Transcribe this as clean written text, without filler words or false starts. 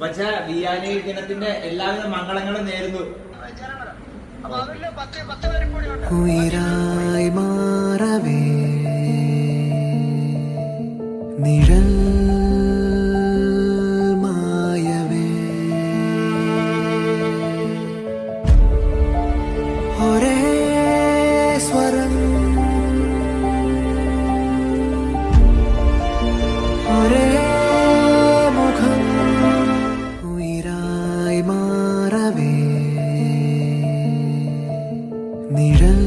പക്ഷെ വിയാനി ദിനത്തിന്റെ എല്ലാവിധ മംഗളങ്ങളും നേരുന്നു. ഉയരായി മാറവേ നിഴൽ മായവേ ഒരേ സ്വരം ഒരേ മുഖം ഉയരായി മാറവേ നിഴൽ